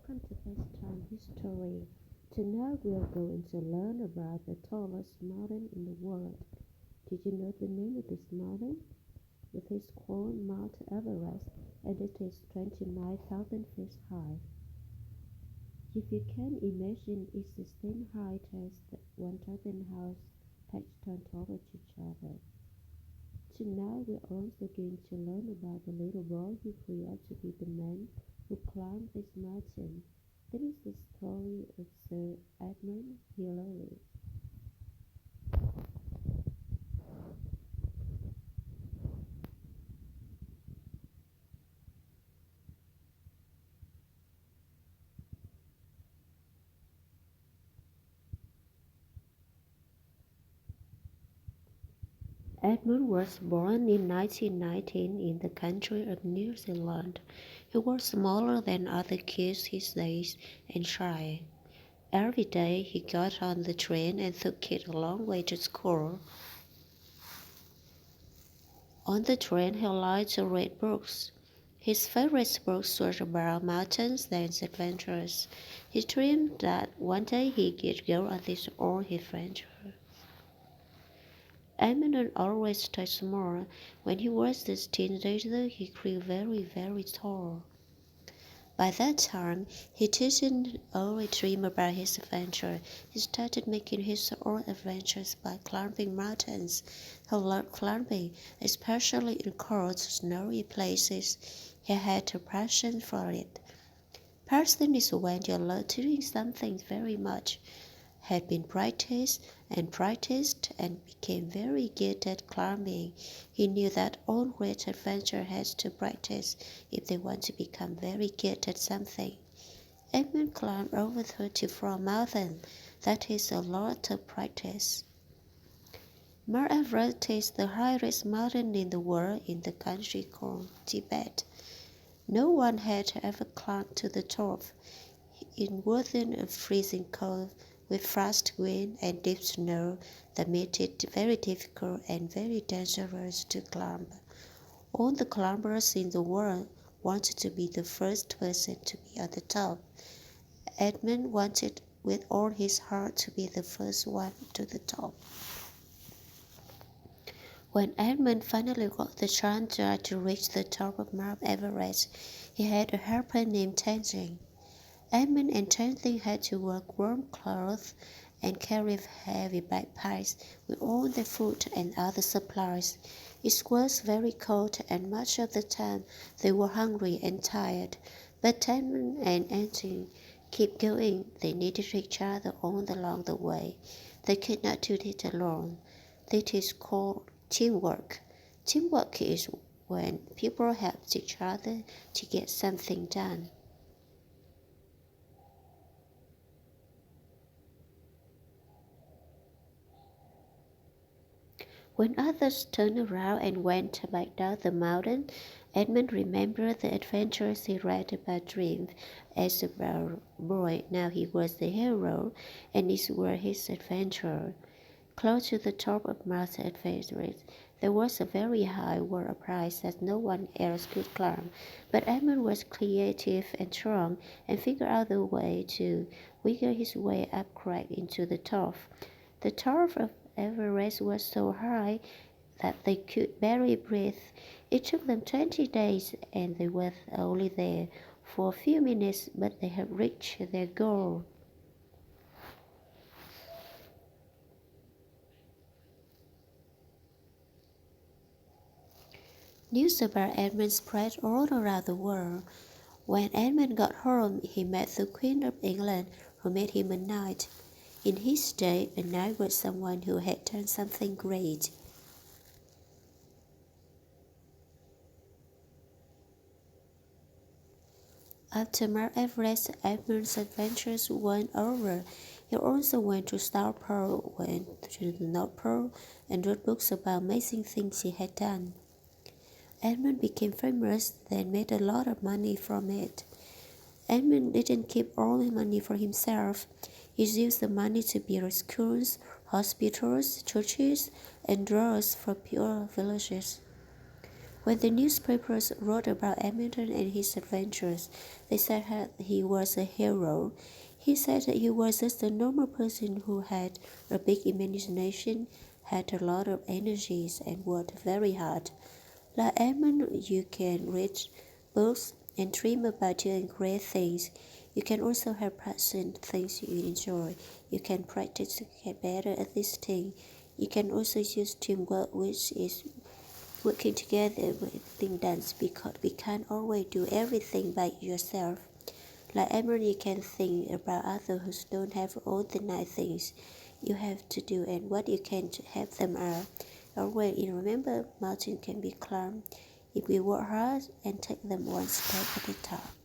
Welcome to First Time History. Tonight we are going to learn about the tallest mountain in the world. Did you know the name of this mountain? It is called Mount Everest and it is 29,000 feet high. If you can imagine, it's the same height as the 1,000 houses packed on top of each other. Tonight we're also going to learn about the little boy who grew up to be the man who climbed this mountain. This is the story of Sir Edmund Hillary. Edmund was born in 1919 in the country of New Zealand. He was smaller than other kids his age and shy. Every day he got on the train and took it a long way to school. On the train he liked to read books. His favorite books were about mountains and adventures. He dreamed that one day he could go on this own adventure. Edmund always stayed small. When he was a teenager, he grew very, very tall. By that time, he didn't only dream about his adventure. He started making his own adventures by climbing mountains. He loved climbing, especially in cold, snowy places. He had a passion for it. Passion is when you love doing something very much. Had been practiced and became very good at climbing. He knew that all great adventurers had to practice if they want to become very good at something. Edmund climbed over 34 mountains. That is a lot of practice. Mount Everest is the highest mountain in the world in the country called Tibet. No one had ever climbed to the top. It wasn't a freezing cold with fast wind and deep snow that made it very difficult and very dangerous to climb. All the climbers in the world wanted to be the first person to be at the top. Edmund wanted with all his heart to be the first one to the top. When Edmund finally got the chance to reach the top of Mount Everest, he had a helper named Tenzing. Edmund and Tenzing had to wear warm clothes and carry heavy backpacks with all their food and other supplies. It was very cold and much of the time they were hungry and tired, but Edmund and Tenzing kept going. They needed each other all along the way. They could not do it alone. This is called teamwork. Teamwork is when people help each other to get something done. When others turned around and went back down the mountain, Edmund remembered the adventures he read about dreams as a boy. Now he was the hero, and these were his adventures. Close to the top of Mount Everest, there was a very high wall of ice that no one else could climb. But Edmund was creative and strong, and figured out the way to wiggle his way up crack into the top. The top of Everest was so high that they could barely breathe. It took them 20 days, and they were only there for a few minutes, but they had reached their goal. News about Edmund spread all around the world. When Edmund got home, he met the Queen of England, who made him a knight. In his day, a knight was someone who had done something great. After Mount Everest, Edmund's adventures weren't over. He also went to South Pole, went to the North Pole, and wrote books about amazing things he had done. Edmund became famous, then made a lot of money from it. Edmund didn't keep all the money for himself. He used the money to build schools, hospitals, churches, and roads for poor villages. When the newspapers wrote about Hamilton and his adventures, they said that he was a hero. He said that he was just a normal person who had a big imagination, had a lot of energies, and worked very hard. Like Edmund, you can read books and dream about doing great things. You can also have pleasant things you enjoy. You can practice to get better at this thing. You can also use teamwork, which is working together with dance, because we can't always do everything by yourself. Like Edmund, you can think about others who don't have all the nice things you have to do and what you can help them are. Always remember, mountains can be climbed if we work hard and take them one step at a time.